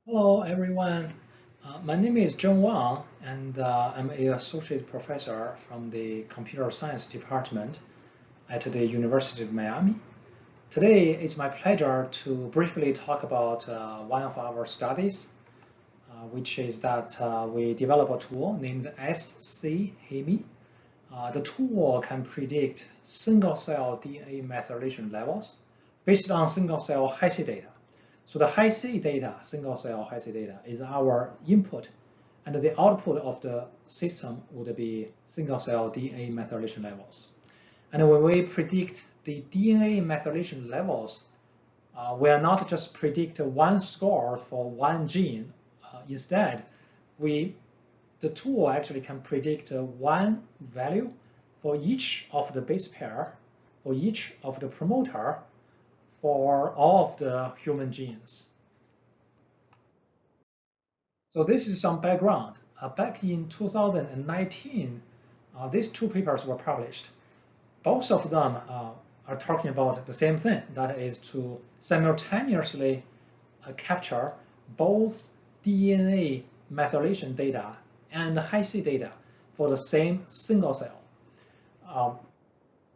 Hello, everyone. My name is Zheng Wang, and I'm an associate professor from the computer science department at the University of Miami. Today, it's my pleasure to briefly talk about one of our studies, which is that we develop a tool named scHiMe. The tool can predict single-cell DNA methylation levels based on single-cell Hi-C data. So the Hi-C data, single-cell Hi-C data, is our input, and the output of the system would be single-cell DNA methylation levels. And when we predict the DNA methylation levels, we are not just predict one score for one gene. Instead, the tool actually can predict one value for each of the base pair, for each of the promoter, for all of the human genes. So this is some background. Back in 2019, these two papers were published. Both of them are talking about the same thing, that is to simultaneously capture both DNA methylation data and Hi-C data for the same single cell.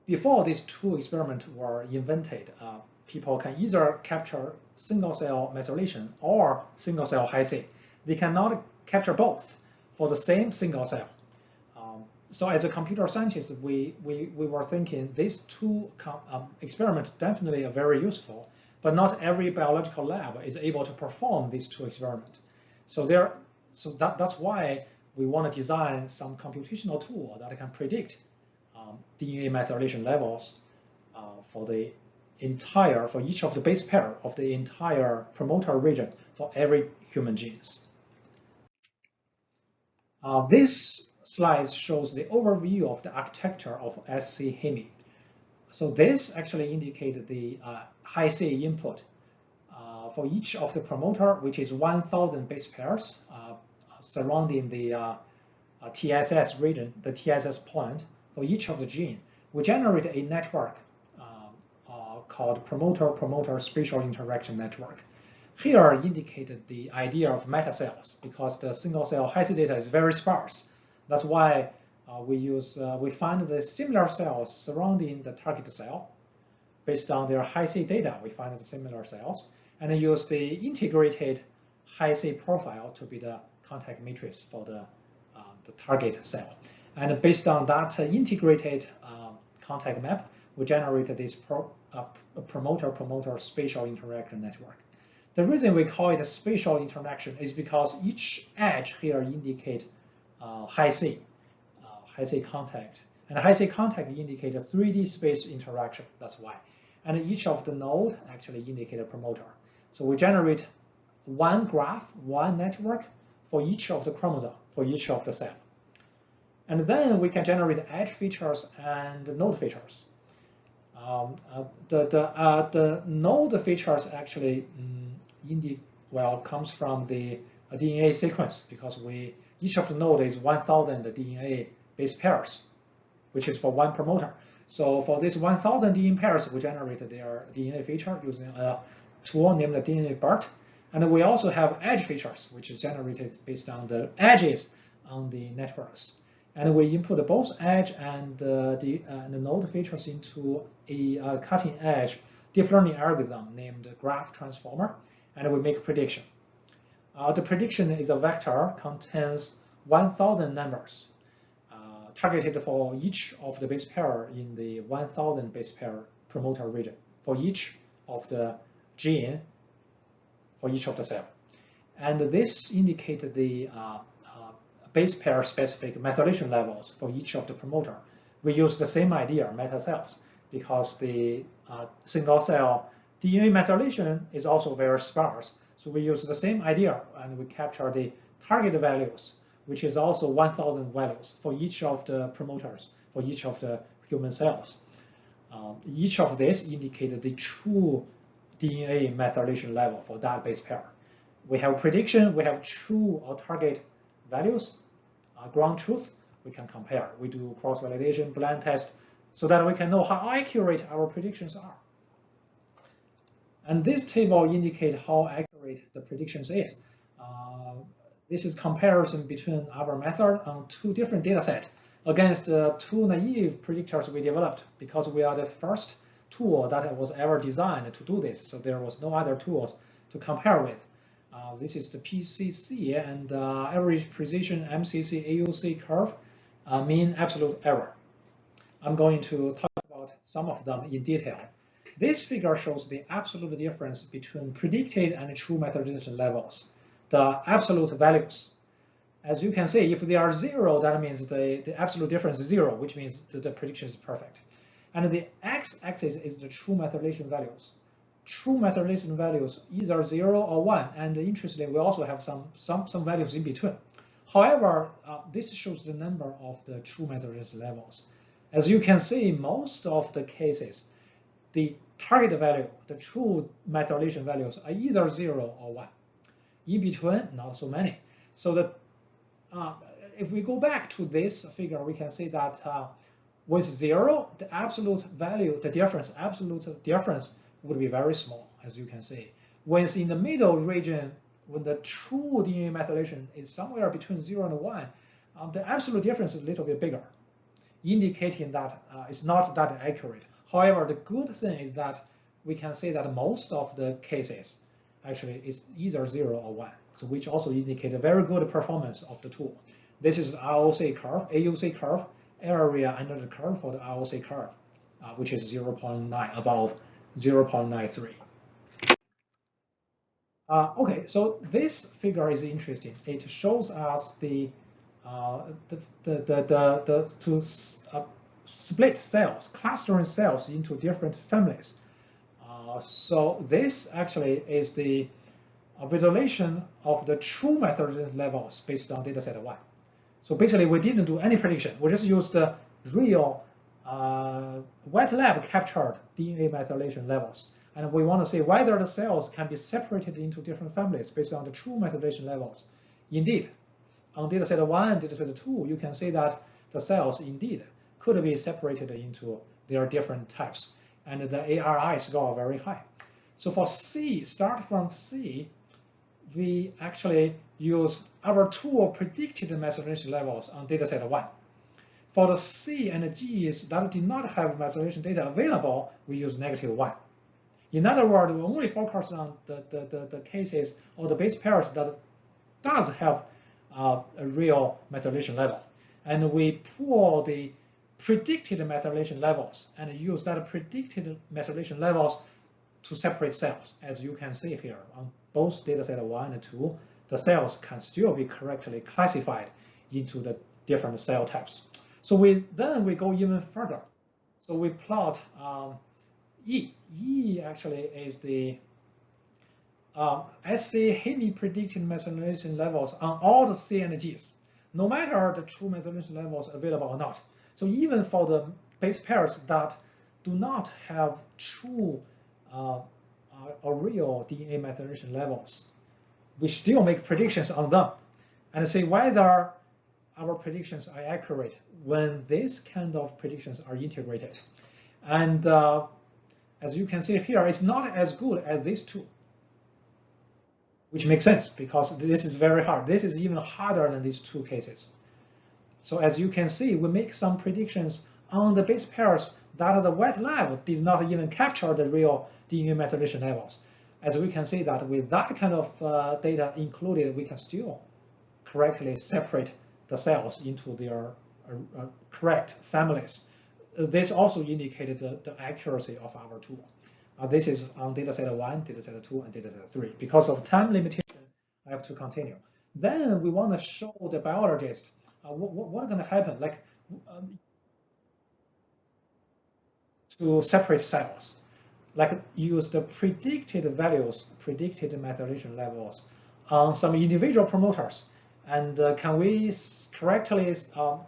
Before these two experiments were invented, people can either capture single cell methylation or single cell Hi-C. They cannot capture both for the same single cell. So as a computer scientist, we were thinking these two experiments definitely are very useful, but not every biological lab is able to perform these two experiments. So that's why we want to design some computational tool that can predict DNA methylation levels for each of the base pair of the entire promoter region for every human genes. This slide shows the overview of the architecture of scHiMe. So this actually indicates the Hi-C input for each of the promoter, which is 1,000 base pairs surrounding the TSS region, the TSS point for each of the gene. We generate a network called promoter-promoter spatial interaction network. Here indicated the idea of metacells because the single cell Hi-C data is very sparse. That's why we find the similar cells surrounding the target cell. Based on their Hi-C data, we find the similar cells, and then use the integrated Hi-C profile to be the contact matrix for the target cell. And based on that integrated contact map, we generated this promoter-promoter spatial interaction network. The reason we call it a spatial interaction is because each edge here indicates Hi-C contact. And Hi-C contact indicates a 3D space interaction, that's why. And each of the node actually indicate a promoter. So we generate one graph, one network for each of the chromosome, for each of the cell. And then we can generate edge features and node features. The node features actually comes from the DNA sequence because each of the node is 1,000 DNA base pairs, which is for one promoter. So for this 1,000 DNA pairs, we generated their DNA feature using a tool named DNA BERT. And we also have edge features, which is generated based on the edges on the networks. And we input both edge and the node features into a cutting-edge deep learning algorithm named graph transformer, and we make prediction. The prediction is a vector, contains 1,000 numbers targeted for each of the base pair in the 1,000 base pair promoter region for each of the gene, for each of the cell. And this indicated the base pair specific methylation levels for each of the promoter. We use the same idea, metacells, because the single cell DNA methylation is also very sparse. So we use the same idea and we capture the target values, which is also 1,000 values for each of the promoters, for each of the human cells. Each of these indicated the true DNA methylation level for that base pair. We have prediction, we have true or target values, ground truth, we can compare. We do cross-validation, blend test, so that we can know how accurate our predictions are. And this table indicates how accurate the predictions is. This is comparison between our method on 2 different data sets against 2 naive predictors we developed, because we are the first tool that was ever designed to do this. So there was no other tools to compare with. This is the PCC and average precision MCC AUC curve, mean absolute error. I'm going to talk about some of them in detail. This figure shows the absolute difference between predicted and true methylation levels, the absolute values. As you can see, if they are 0, that means the absolute difference is 0, which means that the prediction is perfect. And the x-axis is the true methylation values. True methylation values either 0 or 1, and interestingly, we also have some values in between. However, this shows the number of the true methylation levels. As you can see, most of the cases, the target value, the true methylation values are either 0 or 1. In between, not so many. So that if we go back to this figure, we can see that with 0, the absolute value, the difference, absolute difference would be very small, as you can see. Whereas in the middle region, when the true DNA methylation is somewhere between 0 and 1, the absolute difference is a little bit bigger, indicating that it's not that accurate. However, the good thing is that we can say that most of the cases actually is either 0 or 1, so which also indicate a very good performance of the tool. This is ROC curve, AUC curve, area under the curve for the ROC curve, which is 0.9, above 0.93. Okay, so this figure is interesting. It shows us split cells, clustering cells into different families. So this actually is the visualization of the true methylation levels based on dataset 1. So basically, we didn't do any prediction. We just used the real wet lab captured DNA methylation levels. And we want to see whether the cells can be separated into different families based on the true methylation levels. Indeed, on dataset 1 and dataset 2, you can see that the cells indeed could be separated into their different types. And the ARI score very high. So for C, start from C, we actually use our tool predicted methylation levels on dataset 1. For the C and the G's that did not have methylation data available, we use -1. In other words, we only focus on the cases or the base pairs that does have a real methylation level. And we pull the predicted methylation levels and use that predicted methylation levels to separate cells. As you can see here, on both dataset 1 and 2, the cells can still be correctly classified into the different cell types. So then we go even further. So we plot E. E actually is the scHiMe predicted methylation levels on all the C and G's, no matter the true methylation levels available or not. So even for the base pairs that do not have true or real DNA methylation levels, we still make predictions on them and see whether our predictions are accurate when these kind of predictions are integrated. And as you can see here, it's not as good as these two, which makes sense because this is very hard. This is even harder than these two cases. So as you can see, we make some predictions on the base pairs that the wet lab did not even capture the real DNA methylation levels. As we can see that with that kind of data included, we can still correctly separate the cells into their correct families. This also indicated the accuracy of our tool. This is on dataset 1, dataset 2, and dataset 3. Because of time limitation, I have to continue. Then we want to show the biologist what's going to happen, like to separate cells, like use the predicted values, predicted methylation levels on some individual promoters. And can we correctly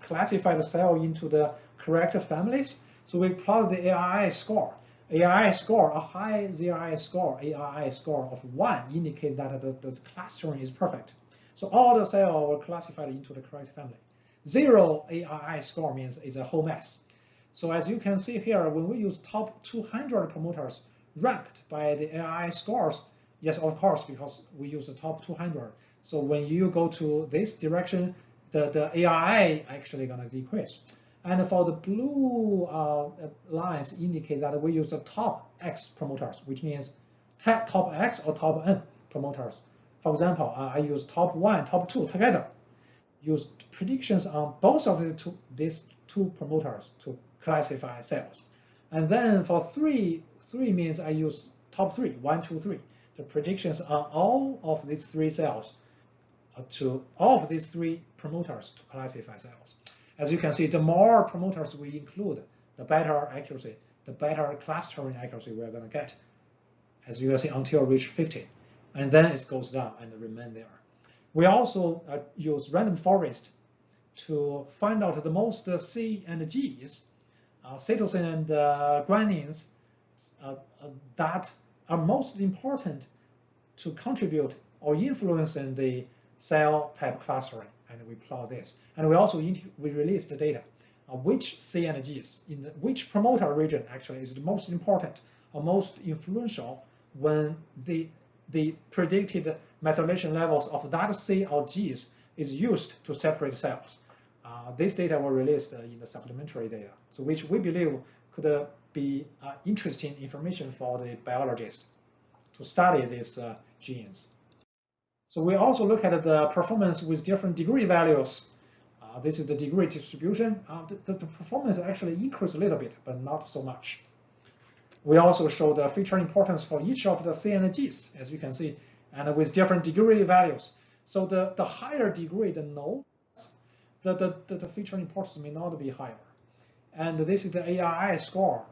classify the cell into the correct families? So we plot the ARI score. ARI score, a high ZRI score, ARI score of 1 indicate that the clustering is perfect. So all the cells were classified into the correct family. 0 ARI score means it's a whole mess. So as you can see here, when we use top 200 promoters ranked by the ARI scores, Yes, of course, because we use the top 200. So when you go to this direction, the ARI actually gonna decrease. And for the blue lines indicate that we use the top X promoters, which means top X or top N promoters. For example, I use top 1, top 2 together. Use predictions on both of these two promoters to classify cells. And then for 3 means I use top 3, 1, 2, 3. The predictions on all of these 3 cells to all of these 3 promoters to classify cells. As you can see, the more promoters we include, the better accuracy, the better clustering accuracy we're going to get, as you can see, until reach 50. And then it goes down and remain there. We also use random forest to find out the most C and Gs, cytosine and guanines, that are most important to contribute or influence in the cell type clustering, and we plot this. And we also release the data, which C and Gs in which promoter region actually is the most important or most influential when the predicted methylation levels of that C or Gs is used to separate cells. This data were released in the supplementary data, so which we believe could be interesting information for the biologist to study these genes. So we also look at the performance with different degree values. This is the degree distribution. The performance actually increased a little bit, but not so much. We also show the feature importance for each of the C and Gs, as you can see, and with different degree values. So the higher degree the node, the feature importance may not be higher. And this is the ARI score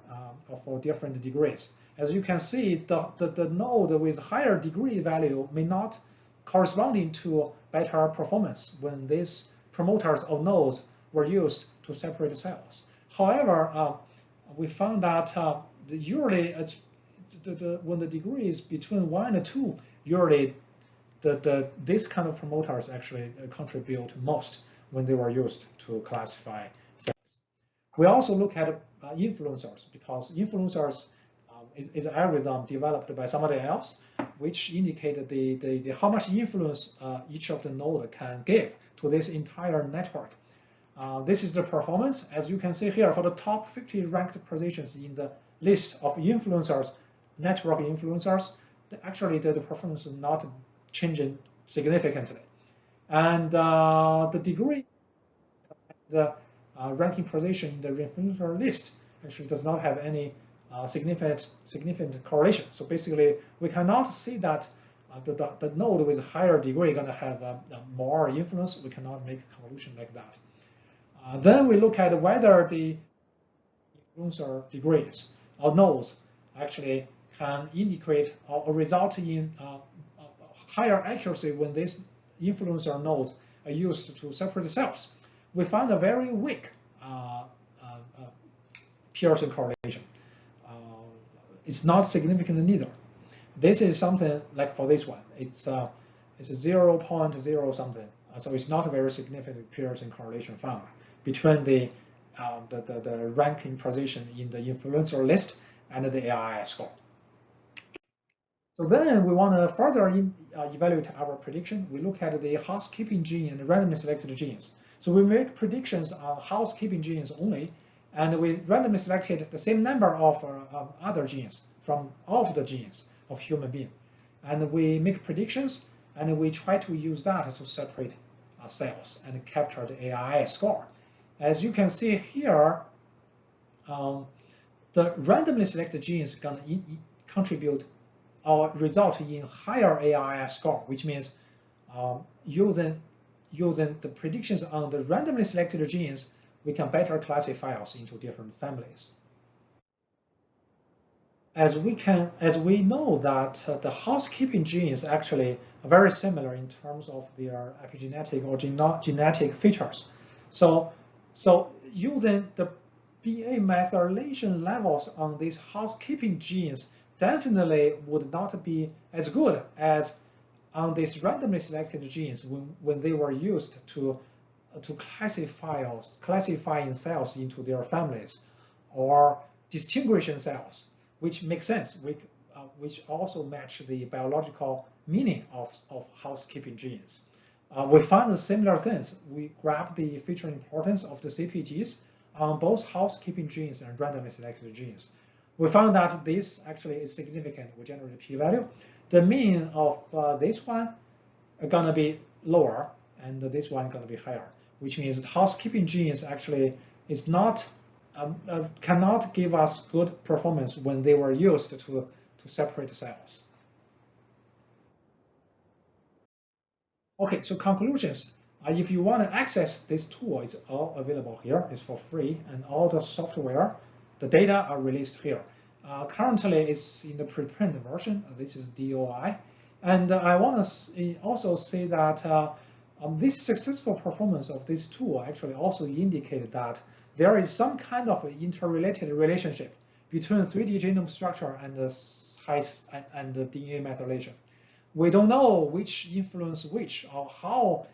for different degrees. As you can see, the node with higher degree value may not corresponding to better performance when these promoters or nodes were used to separate cells. However, we found that usually when the degree is between 1 and 2, usually this kind of promoters actually contribute most when they were used to classify cells. We also look at influencers, because influencers is an algorithm developed by somebody else, which indicated the how much influence each of the node can give to this entire network. This is the performance. As you can see here, for the top 50 ranked positions in the list of influencers, network influencers, actually the performance is not changing significantly. And the degree, the ranking position in the influencer list actually does not have any significant correlation. So basically, we cannot see that the node with higher degree going to have more influence. We cannot make a conclusion like that. Then we look at whether the influencer degrees or nodes actually can indicate or result in higher accuracy when these influencer nodes are used to separate cells. We found a very weak Pearson correlation. It's not significant neither. This is something like for this one. It's 0.0 something. So it's not a very significant Pearson correlation found between the ranking position in the influencer list and the ARI score. So then we want to further evaluate our prediction. We look at the housekeeping gene and randomly selected genes. So we make predictions on housekeeping genes only, and we randomly selected the same number of other genes from all of the genes of human being. And we make predictions, and we try to use that to separate cells and capture the ARI score. As you can see here, the randomly selected genes are going to contribute or result in higher ARI score, which means using the predictions on the randomly selected genes, we can better classify us into different families. As we know that the housekeeping genes actually are very similar in terms of their epigenetic or genetic features. So using the DNA methylation levels on these housekeeping genes definitely would not be as good as on these randomly selected genes when they were used to classifying cells into their families or distinguishing cells, which makes sense. which also match the biological meaning of housekeeping genes. We found similar things. We grabbed the feature importance of the CpGs on both housekeeping genes and randomly selected genes. We found that this actually is significant. We generate a p-value. The mean of this one are gonna be lower, and this one gonna be higher, which means that housekeeping genes actually is not cannot give us good performance when they were used to separate cells. Okay, so conclusions. If you want to access this tool, it's all available here. It's for free, and all the software, the data are released here. Currently, it's in the preprint version. This is DOI. And I want to also say that this successful performance of this tool actually also indicated that there is some kind of interrelated relationship between 3D genome structure and the DNA methylation. We don't know which influence which, or how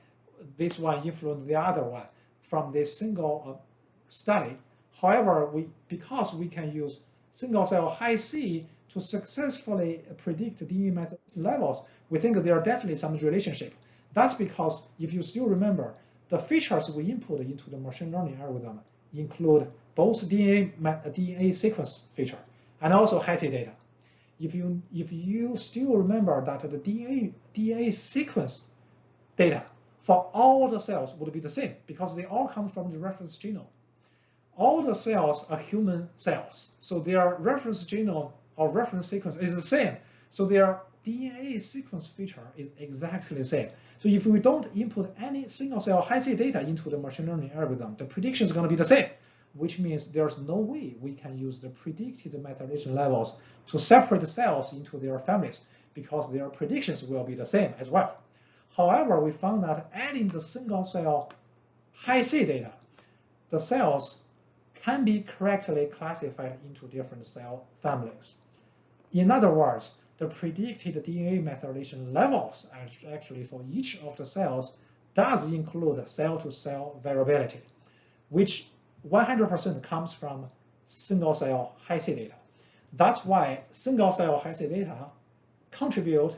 this one influenced the other one from this single study. However, because we can use single-cell Hi-C to successfully predict DNA methylation levels, we think there are definitely some relationship. That's because if you still remember, the features we input into the machine learning algorithm include both DNA sequence feature and also Hi-C data. If you still remember that the DNA sequence data for all the cells would be the same because they all come from the reference genome. All the cells are human cells, so their reference genome or reference sequence is the same. So their DNA sequence feature is exactly the same. So if we don't input any single-cell Hi-C data into the machine learning algorithm, the prediction is going to be the same, which means there's no way we can use the predicted methylation levels to separate the cells into their families because their predictions will be the same as well. However, we found that adding the single-cell Hi-C data, the cells can be correctly classified into different cell families. In other words, the predicted DNA methylation levels actually for each of the cells does include cell-to-cell variability, which 100% comes from single-cell Hi-C data. That's why single-cell Hi-C data contribute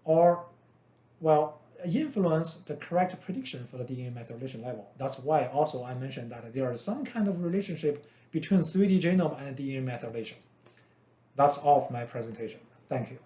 or, well, influence the correct prediction for the DNA methylation level. That's why also I mentioned that there is some kind of relationship between 3D genome and DNA methylation. That's all of my presentation. Thank you.